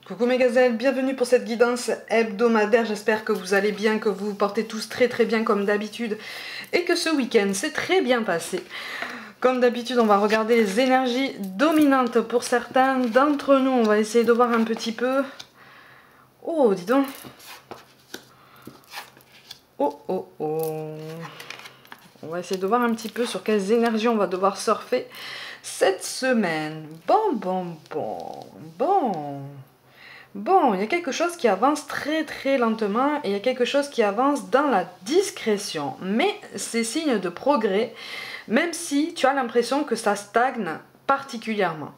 Coucou mes gazelles, bienvenue pour cette guidance hebdomadaire. J'espère que vous allez bien, que vous vous portez tous très bien comme d'habitude et que ce week-end s'est très bien passé. Comme d'habitude, on va regarder les énergies dominantes pour certains d'entre nous. On va essayer de voir un petit peu. Oh, dis donc. Oh. On va essayer de voir un petit peu sur quelles énergies on va devoir surfer cette semaine. Bon, il y a quelque chose qui avance très lentement et il y a quelque chose qui avance dans la discrétion. Mais c'est signe de progrès, même si tu as l'impression que ça stagne particulièrement.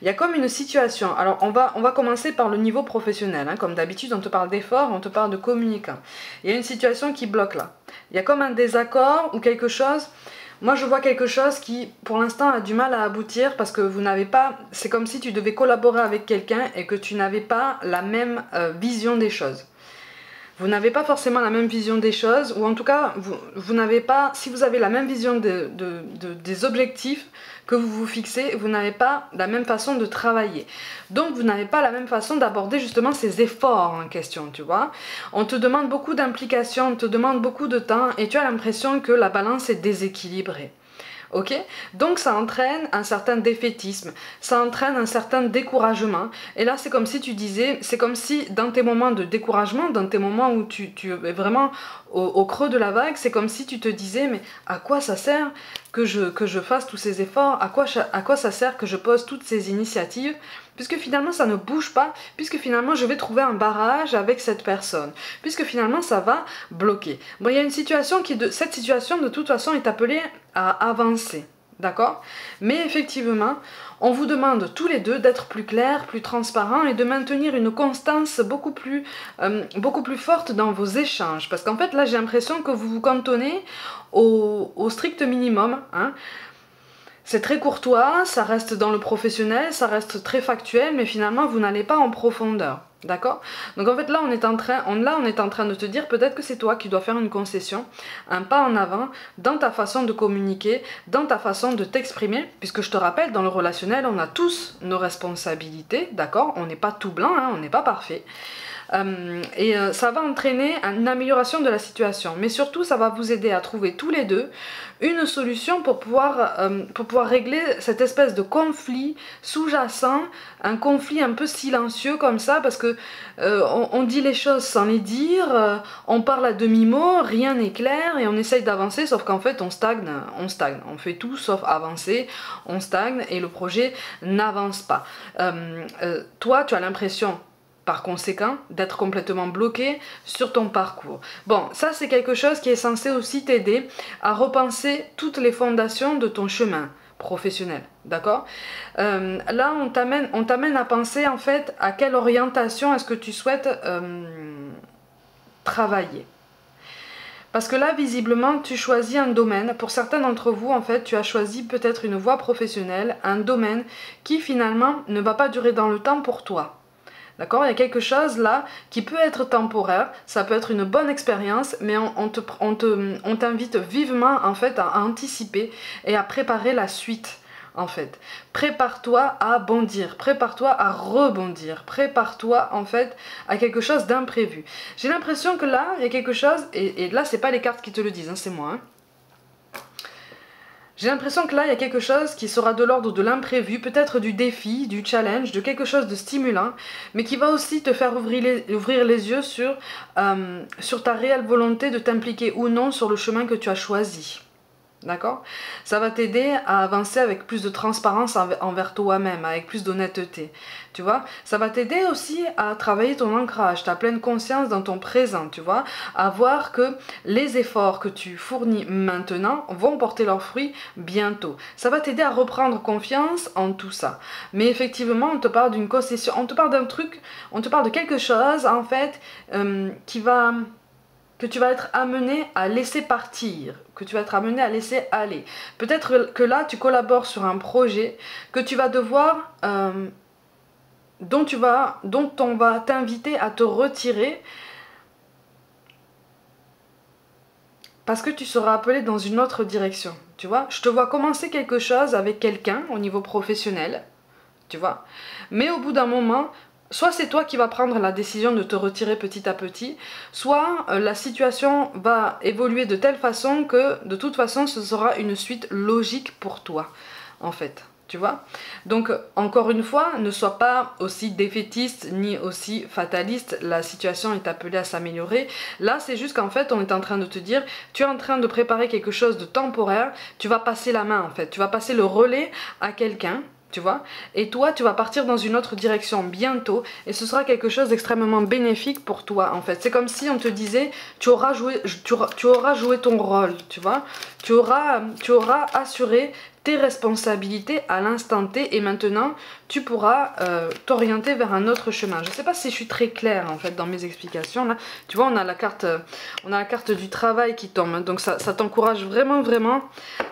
Il y a comme une situation. Alors, on va commencer par le niveau professionnel. Hein. Comme d'habitude, on te parle d'effort, on te parle de communicant. Il y a une situation qui bloque là. Il y a comme un désaccord ou quelque chose... Moi, je vois quelque chose qui, pour l'instant, a du mal à aboutir parce que vous n'avez pas... C'est comme si tu devais collaborer avec quelqu'un et que tu n'avais pas la même vision des choses. Vous n'avez pas forcément la même vision des choses, ou en tout cas, vous n'avez pas... Si vous avez la même vision des objectifs que vous vous fixez, vous n'avez pas la même façon de travailler. Donc, vous n'avez pas la même façon d'aborder justement ces efforts en question, tu vois. On te demande beaucoup d'implication, on te demande beaucoup de temps, et tu as l'impression que la balance est déséquilibrée. Ok, donc ça entraîne un certain défaitisme, ça entraîne un certain découragement. Et là, c'est comme si tu disais, c'est comme si dans tes moments de découragement, dans tes moments où tu es vraiment au creux de la vague, c'est comme si tu te disais, mais à quoi ça sert que je fasse tous ces efforts, à quoi ça sert que je pose toutes ces initiatives, puisque finalement ça ne bouge pas, puisque finalement je vais trouver un barrage avec cette personne, puisque finalement ça va bloquer. Bon, il y a une situation cette situation de toute façon est appelée à avancer, d'accord? Mais effectivement, on vous demande tous les deux d'être plus clairs, plus transparents et de maintenir une constance beaucoup plus forte dans vos échanges. Parce qu'en fait, là, j'ai l'impression que vous vous cantonnez au strict minimum, hein. C'est très courtois, ça reste dans le professionnel, ça reste très factuel, mais finalement, vous n'allez pas en profondeur. D'accord? Donc en fait là on est en train de te dire peut-être que c'est toi qui dois faire une concession, un pas en avant dans ta façon de communiquer, dans ta façon de t'exprimer, puisque je te rappelle, dans le relationnel on a tous nos responsabilités, d'accord? On n'est pas tout blanc, hein, on n'est pas parfait. Ça va entraîner une amélioration de la situation, mais surtout ça va vous aider à trouver tous les deux une solution pour pouvoir régler cette espèce de conflit sous-jacent, un conflit un peu silencieux comme ça, parce que on dit les choses sans les dire, on parle à demi-mot, rien n'est clair et on essaye d'avancer, sauf qu'en fait on stagne, on fait tout sauf avancer, on stagne et le projet n'avance pas. Toi tu as l'impression par conséquent, d'être complètement bloqué sur ton parcours. Bon, ça c'est quelque chose qui est censé aussi t'aider à repenser toutes les fondations de ton chemin professionnel, d'accord? Là, on t'amène à penser en fait à quelle orientation est-ce que tu souhaites travailler. Parce que là, visiblement, tu choisis un domaine. Pour certains d'entre vous, en fait, tu as choisi peut-être une voie professionnelle, un domaine qui finalement ne va pas durer dans le temps pour toi. D'accord? Il y a quelque chose là qui peut être temporaire, ça peut être une bonne expérience, mais on t'invite vivement en fait à anticiper et à préparer la suite. En fait, prépare-toi à bondir, prépare-toi à rebondir, prépare-toi en fait à quelque chose d'imprévu. J'ai l'impression que là, il y a quelque chose, et là c'est pas les cartes qui te le disent, hein, c'est moi. Hein. J'ai l'impression que là, il y a quelque chose qui sera de l'ordre de l'imprévu, peut-être du défi, du challenge, de quelque chose de stimulant, mais qui va aussi te faire ouvrir les yeux sur ta réelle volonté de t'impliquer ou non sur le chemin que tu as choisi. D'accord? Ça va t'aider à avancer avec plus de transparence envers toi-même, avec plus d'honnêteté. Tu vois? Ça va t'aider aussi à travailler ton ancrage, ta pleine conscience dans ton présent, tu vois? À voir que les efforts que tu fournis maintenant vont porter leurs fruits bientôt. Ça va t'aider à reprendre confiance en tout ça. Mais effectivement, on te parle d'une concession, on te parle d'un truc, on te parle de quelque chose, en fait, que tu vas être amené à laisser partir, que tu vas être amené à laisser aller. Peut-être que là, tu collabores sur un projet que tu vas devoir, dont on va t'inviter à te retirer parce que tu seras appelé dans une autre direction. Tu vois, je te vois commencer quelque chose avec quelqu'un au niveau professionnel, tu vois, mais au bout d'un moment, soit c'est toi qui vas prendre la décision de te retirer petit à petit, soit la situation va évoluer de telle façon que de toute façon ce sera une suite logique pour toi en fait. Tu vois? Donc encore une fois, ne sois pas aussi défaitiste ni aussi fataliste, la situation est appelée à s'améliorer. Là c'est juste qu'en fait on est en train de te dire, tu es en train de préparer quelque chose de temporaire, tu vas passer la main en fait, tu vas passer le relais à quelqu'un. Tu vois, et toi tu vas partir dans une autre direction bientôt et ce sera quelque chose d'extrêmement bénéfique pour toi en fait. C'est comme si on te disait tu auras joué ton rôle, tu vois, tu auras assuré tes responsabilités à l'instant T et maintenant tu pourras t'orienter vers un autre chemin. Je ne sais pas si je suis très claire en fait dans mes explications là. Tu vois, on a la carte du travail qui tombe, donc ça t'encourage vraiment.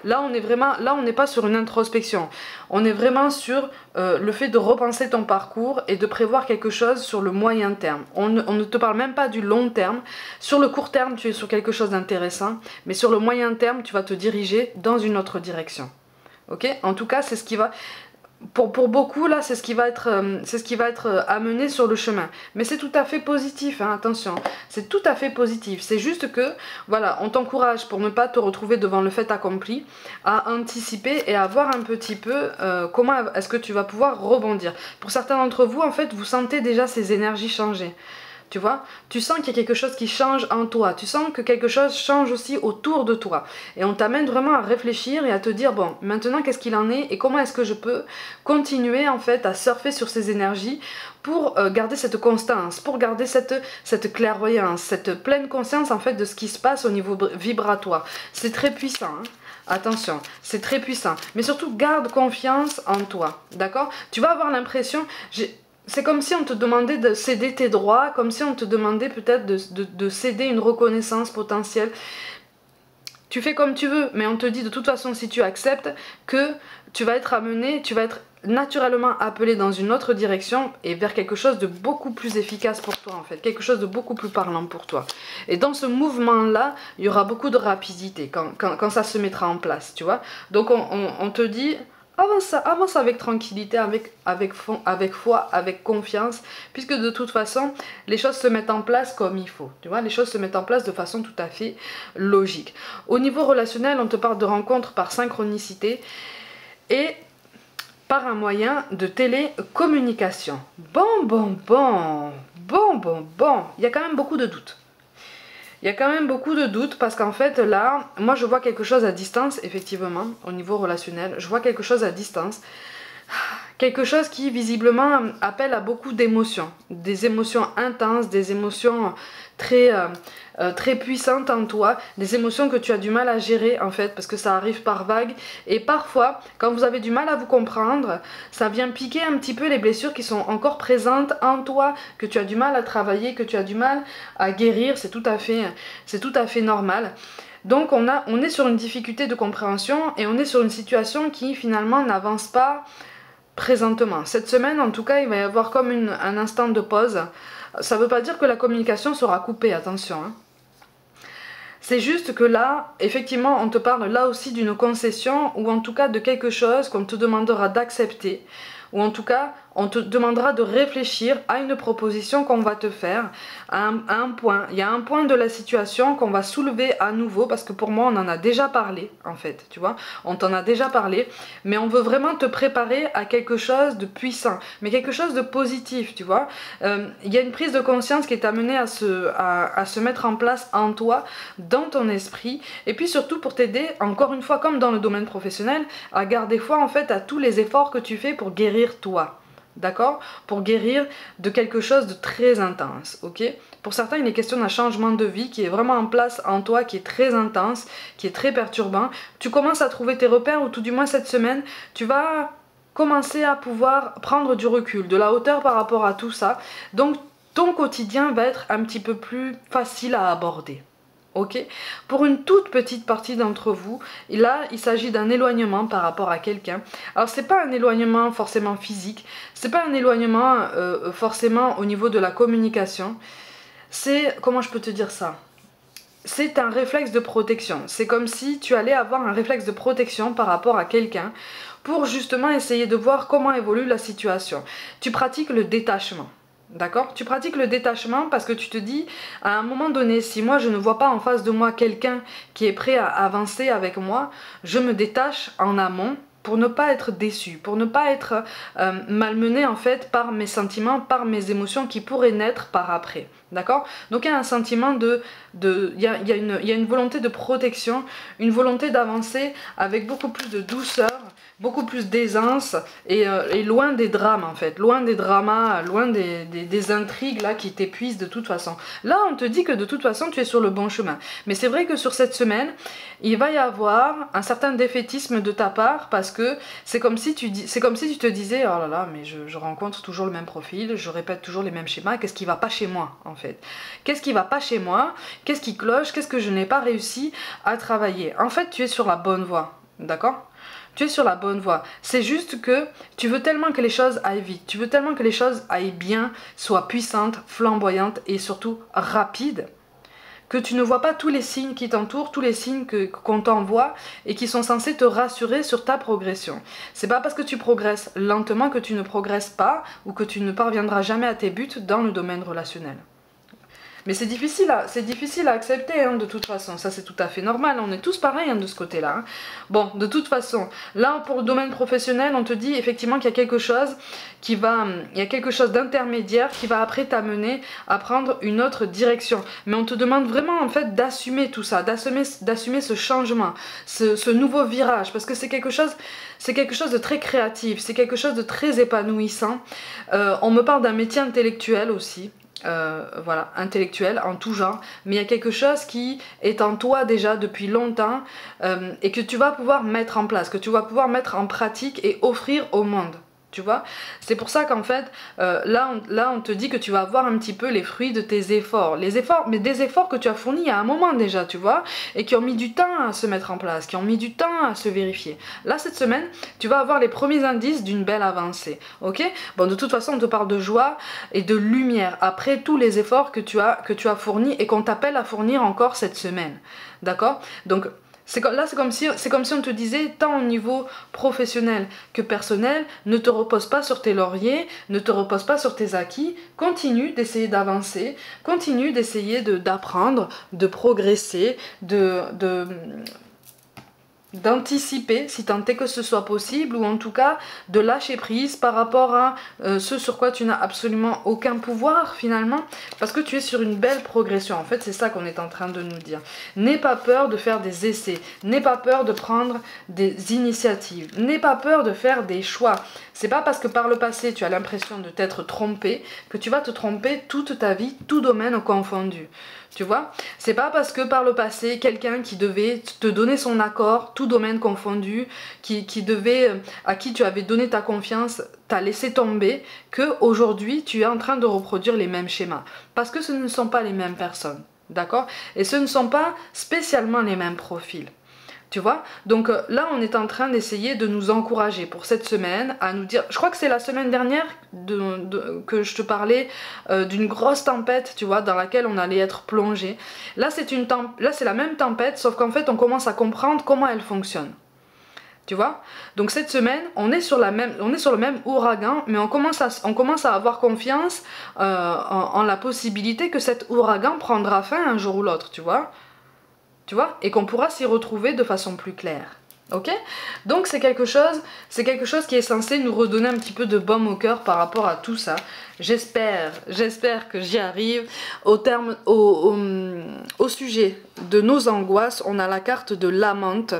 Là on n'est pas sur une introspection, on est vraiment sur le fait de repenser ton parcours et de prévoir quelque chose sur le moyen terme. On ne te parle même pas du long terme. Sur le court terme tu es sur quelque chose d'intéressant, mais sur le moyen terme tu vas te diriger dans une autre direction. Ok, en tout cas c'est ce qui va pour beaucoup là, c'est ce qui va être amené sur le chemin, mais c'est tout à fait positif hein, attention, c'est tout à fait positif. C'est juste que voilà, on t'encourage pour ne pas te retrouver devant le fait accompli, à anticiper et à voir un petit peu comment est-ce que tu vas pouvoir rebondir. Pour certains d'entre vous en fait, vous sentez déjà ces énergies changer. Tu vois, tu sens qu'il y a quelque chose qui change en toi, tu sens que quelque chose change aussi autour de toi. Et on t'amène vraiment à réfléchir et à te dire, bon, maintenant qu'est-ce qu'il en est et comment est-ce que je peux continuer en fait à surfer sur ces énergies pour garder cette constance, pour garder cette clairvoyance, cette pleine conscience en fait de ce qui se passe au niveau vibratoire. C'est très puissant, hein. Attention, c'est très puissant. Mais surtout, garde confiance en toi, d'accord? Tu vas avoir l'impression... C'est comme si on te demandait de céder tes droits, comme si on te demandait peut-être de céder une reconnaissance potentielle. Tu fais comme tu veux, mais on te dit de toute façon si tu acceptes que tu vas être amené, tu vas être naturellement appelé dans une autre direction et vers quelque chose de beaucoup plus efficace pour toi en fait, quelque chose de beaucoup plus parlant pour toi. Et dans ce mouvement-là, il y aura beaucoup de rapidité quand ça se mettra en place, tu vois. Donc on te dit... Avance avec tranquillité, avec foi, avec confiance, puisque de toute façon, les choses se mettent en place comme il faut. Tu vois, les choses se mettent en place de façon tout à fait logique. Au niveau relationnel, on te parle de rencontres par synchronicité et par un moyen de télécommunication. Bon. Il y a quand même beaucoup de doutes. Il y a quand même beaucoup de doutes parce qu'en fait là, moi je vois quelque chose à distance effectivement au niveau relationnel. Je vois quelque chose à distance. Quelque chose qui visiblement appelle à beaucoup d'émotions. Des émotions intenses, des émotions très puissantes en toi. Des émotions que tu as du mal à gérer en fait parce que ça arrive par vagues. Et parfois, quand vous avez du mal à vous comprendre, ça vient piquer un petit peu les blessures qui sont encore présentes en toi, que tu as du mal à travailler, que tu as du mal à guérir. C'est tout à fait normal. Donc on est sur une difficulté de compréhension et on est sur une situation qui finalement n'avance pas présentement. Cette semaine en tout cas il va y avoir comme un instant de pause. Ça ne veut pas dire que la communication sera coupée, attention hein. C'est juste que là, effectivement, on te parle là aussi d'une concession ou en tout cas de quelque chose qu'on te demandera d'accepter ou en tout cas, on te demandera de réfléchir à une proposition qu'on va te faire, à un point. Il y a un point de la situation qu'on va soulever à nouveau, parce que pour moi, on en a déjà parlé, en fait, tu vois. On t'en a déjà parlé, mais on veut vraiment te préparer à quelque chose de puissant, mais quelque chose de positif, tu vois. Il y a une prise de conscience qui est amenée à se mettre en place en toi, dans ton esprit, et puis surtout pour t'aider, encore une fois, comme dans le domaine professionnel, à garder foi, en fait, à tous les efforts que tu fais pour guérir toi. D'accord? Pour guérir de quelque chose de très intense, ok? Pour certains, il est question d'un changement de vie qui est vraiment en place en toi, qui est très intense, qui est très perturbant. Tu commences à trouver tes repères, ou tout du moins cette semaine, tu vas commencer à pouvoir prendre du recul, de la hauteur par rapport à tout ça. Donc, ton quotidien va être un petit peu plus facile à aborder. Ok, pour une toute petite partie d'entre vous, là il s'agit d'un éloignement par rapport à quelqu'un. Alors c'est pas un éloignement forcément physique, c'est pas un éloignement forcément au niveau de la communication. C'est, comment je peux te dire ça? C'est un réflexe de protection. C'est comme si tu allais avoir un réflexe de protection par rapport à quelqu'un pour justement essayer de voir comment évolue la situation. Tu pratiques le détachement. D'accord? Tu pratiques le détachement parce que tu te dis, à un moment donné, si moi je ne vois pas en face de moi quelqu'un qui est prêt à avancer avec moi, je me détache en amont pour ne pas être déçu, pour ne pas être malmené en fait par mes sentiments, par mes émotions qui pourraient naître par après. D'accord? Donc il y a un sentiment il y a une volonté de protection, une volonté d'avancer avec beaucoup plus de douceur, beaucoup plus d'aisance et loin des drames en fait, loin des dramas, loin des intrigues là qui t'épuisent de toute façon. Là on te dit que de toute façon tu es sur le bon chemin. Mais c'est vrai que sur cette semaine, il va y avoir un certain défaitisme de ta part parce que c'est comme si tu te disais oh là là mais je rencontre toujours le même profil, je répète toujours les mêmes schémas, qu'est-ce qui va pas chez moi en fait? Qu'est-ce qui va pas chez moi? Qu'est-ce qui cloche? Qu'est-ce que je n'ai pas réussi à travailler? En fait tu es sur la bonne voie, d'accord? Tu es sur la bonne voie. C'est juste que tu veux tellement que les choses aillent vite. Tu veux tellement que les choses aillent bien, soient puissantes, flamboyantes et surtout rapides, que tu ne vois pas tous les signes qui t'entourent, tous les signes qu'on t'envoie et qui sont censés te rassurer sur ta progression. C'est pas parce que tu progresses lentement que tu ne progresses pas ou que tu ne parviendras jamais à tes buts dans le domaine relationnel. Mais c'est difficile à accepter hein, de toute façon, ça c'est tout à fait normal, on est tous pareils hein, de ce côté-là. Hein. Bon, de toute façon, là pour le domaine professionnel, on te dit effectivement qu'il y a quelque chose il y a quelque chose d'intermédiaire qui va après t'amener à prendre une autre direction. Mais on te demande vraiment en fait d'assumer tout ça, d'assumer ce changement, ce nouveau virage, parce que c'est quelque chose de très créatif, c'est quelque chose de très épanouissant. On me parle d'un métier intellectuel aussi. Voilà, intellectuel en tout genre, mais il y a quelque chose qui est en toi déjà depuis longtemps et que tu vas pouvoir mettre en place, que tu vas pouvoir mettre en pratique et offrir au monde. Tu vois, c'est pour ça qu'en fait, là on te dit que tu vas avoir un petit peu les fruits de tes efforts. Mais des efforts que tu as fournis il y a un moment déjà, tu vois, et qui ont mis du temps à se mettre en place, qui ont mis du temps à se vérifier. Là, cette semaine, tu vas avoir les premiers indices d'une belle avancée, ok? Bon, de toute façon, on te parle de joie et de lumière, après tous les efforts que tu as fournis et qu'on t'appelle à fournir encore cette semaine, d'accord? Donc, là, c'est comme si on te disait, tant au niveau professionnel que personnel, ne te repose pas sur tes lauriers, ne te repose pas sur tes acquis, continue d'essayer d'avancer, continue d'essayer d'apprendre, de progresser, d'anticiper si tant est que ce soit possible ou en tout cas de lâcher prise par rapport à ce sur quoi tu n'as absolument aucun pouvoir finalement parce que tu es sur une belle progression. En fait c'est ça qu'on est en train de nous dire. N'aie pas peur de faire des essais, n'aie pas peur de prendre des initiatives, n'aie pas peur de faire des choix. C'est pas parce que par le passé tu as l'impression de t'être trompé que tu vas te tromper toute ta vie, tout domaine confondu. Tu vois, c'est pas parce que par le passé, quelqu'un qui devait te donner son accord, tout domaine confondu, à qui tu avais donné ta confiance, t'a laissé tomber, que aujourd'hui tu es en train de reproduire les mêmes schémas. Parce que ce ne sont pas les mêmes personnes, d'accord? Et ce ne sont pas spécialement les mêmes profils. Tu vois, donc là on est en train d'essayer de nous encourager pour cette semaine à nous dire, je crois que c'est la semaine dernière que je te parlais d'une grosse tempête, tu vois, dans laquelle on allait être plongé. Là c'est la même tempête, sauf qu'en fait on commence à comprendre comment elle fonctionne. Tu vois, donc cette semaine on est sur le même ouragan, mais on commence à avoir confiance en la possibilité que cet ouragan prendra fin un jour ou l'autre, tu vois. Tu vois, et qu'on pourra s'y retrouver de façon plus claire. Ok? Donc c'est quelque chose qui est censé nous redonner un petit peu de baume au cœur par rapport à tout ça. J'espère que j'y arrive. Au sujet de nos angoisses, on a la carte de l'amante,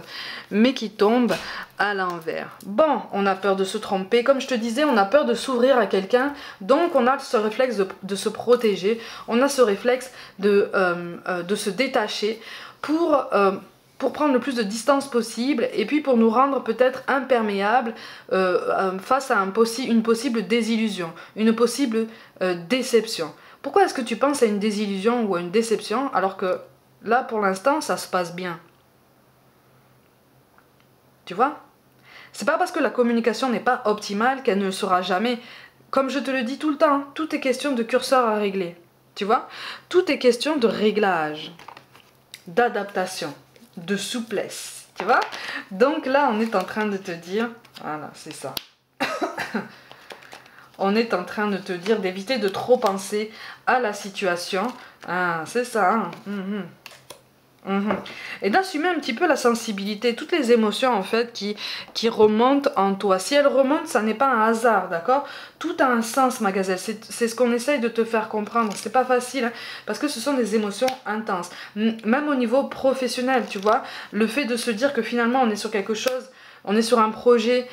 mais qui tombe à l'envers. Bon, on a peur de se tromper, comme je te disais, on a peur de s'ouvrir à quelqu'un, donc on a ce réflexe de se protéger, on a ce réflexe de se détacher pour prendre le plus de distance possible et puis pour nous rendre peut-être imperméables face à une possible désillusion, une possible déception. Pourquoi est-ce que tu penses à une désillusion ou à une déception alors que là pour l'instant ça se passe bien? Tu vois? C'est pas parce que la communication n'est pas optimale qu'elle ne le sera jamais. Comme je te le dis tout le temps, tout est question de curseur à régler. Tu vois? Tout est question de réglage, d'adaptation, de souplesse, tu vois? Donc là, on est en train de te dire, voilà, c'est ça. on est en train de te dire d'éviter de trop penser à la situation. Ah, c'est ça, hein. Et d'assumer un petit peu la sensibilité, toutes les émotions en fait qui remontent en toi. Si elles remontent, ça n'est pas un hasard, d'accord? Tout a un sens, ma gazelle. C'est ce qu'on essaye de te faire comprendre. C'est pas facile, hein, parce que ce sont des émotions intenses. Même au niveau professionnel, tu vois, le fait de se dire que finalement on est sur quelque chose, on est sur un projet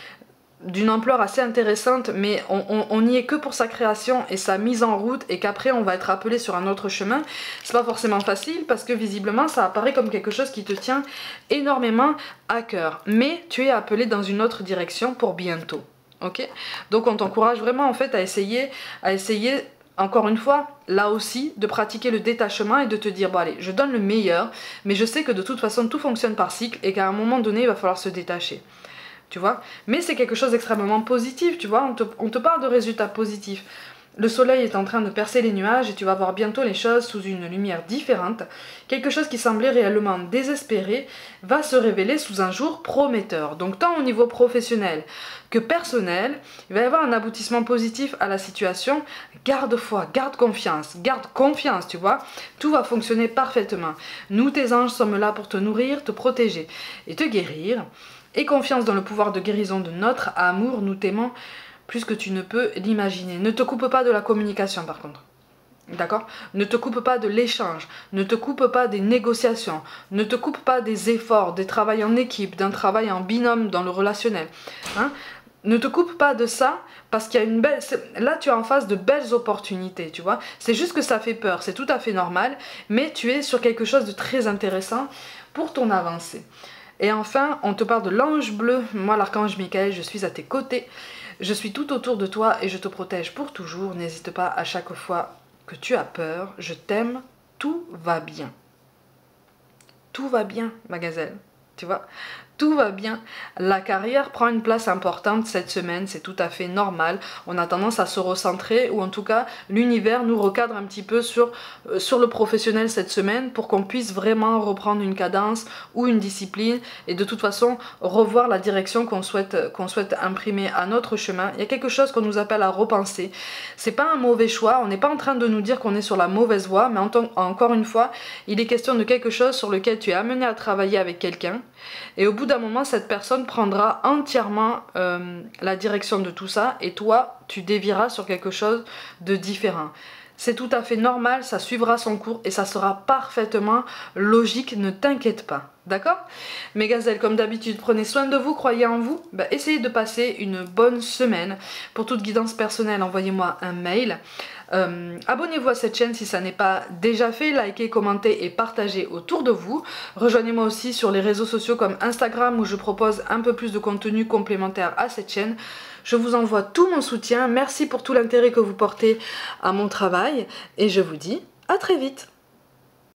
d'une ampleur assez intéressante, mais on n'y est que pour sa création et sa mise en route, et qu'après on va être appelé sur un autre chemin, c'est pas forcément facile parce que visiblement ça apparaît comme quelque chose qui te tient énormément à cœur, mais tu es appelé dans une autre direction pour bientôt, ok? Donc on t'encourage vraiment en fait à essayer encore une fois, là aussi, de pratiquer le détachement et de te dire, bon allez, je donne le meilleur, mais je sais que de toute façon tout fonctionne par cycle et qu'à un moment donné il va falloir se détacher. Tu vois, mais c'est quelque chose d'extrêmement positif, tu vois, on te parle de résultats positifs. Le soleil est en train de percer les nuages et tu vas voir bientôt les choses sous une lumière différente. Quelque chose qui semblait réellement désespéré va se révéler sous un jour prometteur. Donc tant au niveau professionnel que personnel, il va y avoir un aboutissement positif à la situation. Garde foi, garde confiance, tu vois. Tout va fonctionner parfaitement. Nous, tes anges, sommes là pour te nourrir, te protéger et te guérir. Et confiance dans le pouvoir de guérison de notre amour, nous t'aimons plus que tu ne peux l'imaginer. Ne te coupe pas de la communication par contre. D'accord? Ne te coupe pas de l'échange, ne te coupe pas des négociations, ne te coupe pas des efforts, des travails en équipe, d'un travail en binôme dans le relationnel. Hein? Ne te coupe pas de ça parce qu'il y a une belle... Là, tu as en face de belles opportunités, tu vois. C'est juste que ça fait peur, c'est tout à fait normal, mais tu es sur quelque chose de très intéressant pour ton avancée. Et enfin, on te parle de l'ange bleu. Moi, l'archange Michael, je suis à tes côtés. Je suis tout autour de toi et je te protège pour toujours. N'hésite pas à chaque fois que tu as peur. Je t'aime, tout va bien. Tout va bien, ma gazelle. Tu vois, tout va bien. La carrière prend une place importante cette semaine, c'est tout à fait normal. On a tendance à se recentrer, ou en tout cas, l'univers nous recadre un petit peu sur le professionnel cette semaine pour qu'on puisse vraiment reprendre une cadence ou une discipline et de toute façon revoir la direction qu'on souhaite imprimer à notre chemin. Il y a quelque chose qu'on nous appelle à repenser. C'est pas un mauvais choix, on n'est pas en train de nous dire qu'on est sur la mauvaise voie, mais encore une fois, il est question de quelque chose sur lequel tu es amené à travailler avec quelqu'un. Et au bout d'un moment, cette personne prendra entièrement la direction de tout ça et toi, tu dévieras sur quelque chose de différent. C'est tout à fait normal, ça suivra son cours et ça sera parfaitement logique, ne t'inquiète pas. D'accord? Mes gazelles, comme d'habitude, prenez soin de vous, croyez en vous. Essayez de passer une bonne semaine. Pour toute guidance personnelle, envoyez-moi un mail. Abonnez-vous à cette chaîne si ça n'est pas déjà fait, likez, commentez et partagez autour de vous. Rejoignez-moi aussi sur les réseaux sociaux comme Instagram où je propose un peu plus de contenu complémentaire à cette chaîne. Je vous envoie tout mon soutien, merci pour tout l'intérêt que vous portez à mon travail et je vous dis à très vite.